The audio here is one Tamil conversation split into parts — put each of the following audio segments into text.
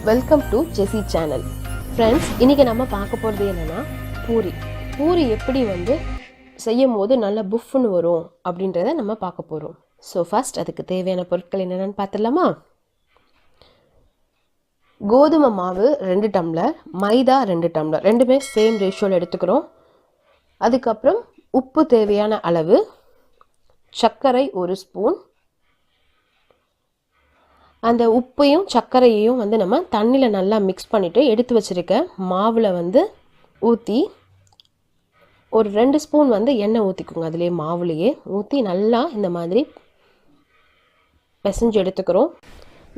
Welcome to JC channel. Friends, இன்றைக்கி நம்ம பார்க்க போகிறது என்னென்னா பூரி எப்படி செய்யும் போது நல்லா புஃப்னு வரும் அப்படின்றத நம்ம பார்க்க போகிறோம். ஸோ ஃபஸ்ட் அதுக்கு தேவையான பொருட்கள் என்னென்னு பார்த்துடலாமா? கோதுமை மாவு 2 டம்ளர், மைதா 2 டம்ளர், ரெண்டுமே சேம் ரேஷியோவில் எடுத்துக்கிறோம். அதுக்கப்புறம் உப்பு தேவையான அளவு, சர்க்கரை 1 ஸ்பூன். அந்த உப்பையும் சர்க்கரையையும் நம்ம தண்ணியில் நல்லா மிக்ஸ் பண்ணிவிட்டு எடுத்து வச்சுருக்க மாவில் ஊற்றி ஒரு 2 ஸ்பூன் எண்ணெய் ஊற்றிக்குங்க. அதிலே மாவுலேயே ஊற்றி நல்லா இந்த மாதிரி பிசைஞ்சு எடுத்துக்கிறோம்.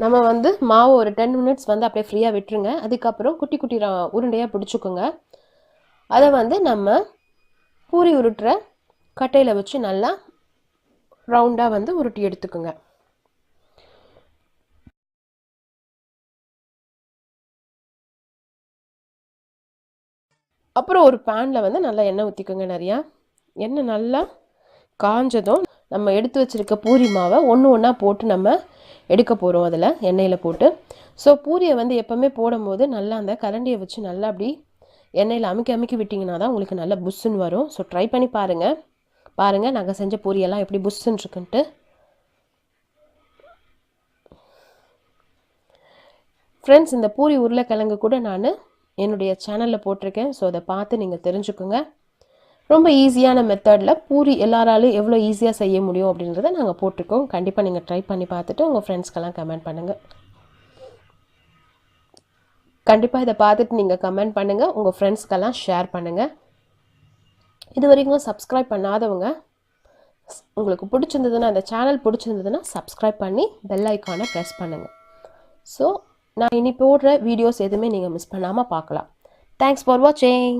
நம்ம மாவு ஒரு 10 மினிட்ஸ் அப்படியே ஃப்ரீயாக விட்டுருங்க. அதுக்கப்புறம் குட்டி குட்டி உருண்டையாக பிடிச்சிக்கோங்க. அதை நம்ம பூரி உருட்டுற கட்டையில் வச்சு நல்லா ரவுண்டாக உருட்டி எடுத்துக்கோங்க. அப்புறம் ஒரு பேனில் நல்லா எண்ணெய் ஊற்றிக்கோங்க. நிறையா எண்ணெய் நல்லா காஞ்சதும் நம்ம எடுத்து வச்சுருக்க பூரி மாவை ஒன்றா போட்டு நம்ம எடுக்க போகிறோம். அதில் எண்ணெயில் போட்டு பூரியை எப்போவுமே போடும்போது நல்லா அந்த கரண்டியை வச்சு நல்லா அப்படி எண்ணெயில் அமுக்கி விட்டிங்கன்னா தான் உங்களுக்கு நல்லா புஷ்ஷுன்னு வரும். ஸோ ட்ரை பண்ணி பாருங்கள் நாங்கள் செஞ்ச பூரியெல்லாம் எப்படி புஷ்ஷுன்னு இருக்குன்ட்டு. ஃப்ரெண்ட்ஸ், இந்த பூரி உருளைக்கிழங்கு கூட நான் என்னுடைய சேனலில் போட்டிருக்கேன். ஸோ அதை பார்த்து நீங்கள் தெரிஞ்சுக்கோங்க. ரொம்ப ஈஸியான மெத்தடில் பூரி எல்லாராலும் எவ்வளோ ஈஸியாக செய்ய முடியும் அப்படின்றத நாங்கள் போட்டிருக்கோம். கண்டிப்பாக நீங்கள் ட்ரை பண்ணி பார்த்துட்டு உங்கள் ஃப்ரெண்ட்ஸ்க்கெல்லாம் கமெண்ட் பண்ணுங்கள். கண்டிப்பாக இதை பார்த்துட்டு நீங்கள் கமெண்ட் பண்ணுங்கள், உங்கள் ஃப்ரெண்ட்ஸ்க்கெல்லாம் ஷேர் பண்ணுங்கள். இது வரைக்கும் சப்ஸ்கிரைப் பண்ணாதவங்க உங்களுக்கு பிடிச்சிருந்ததுன்னா, அந்த சேனல் பிடிச்சிருந்ததுன்னா சப்ஸ்கிரைப் பண்ணி பெல் ஐக்கானை ப்ரெஸ் பண்ணுங்கள். ஸோ நான் இனி போடுற வீடியோஸ் எதுவுமே நீங்கள் மிஸ் பண்ணாமல் பார்க்கலாம். தேங்க்ஸ் ஃபார் வாட்சிங்.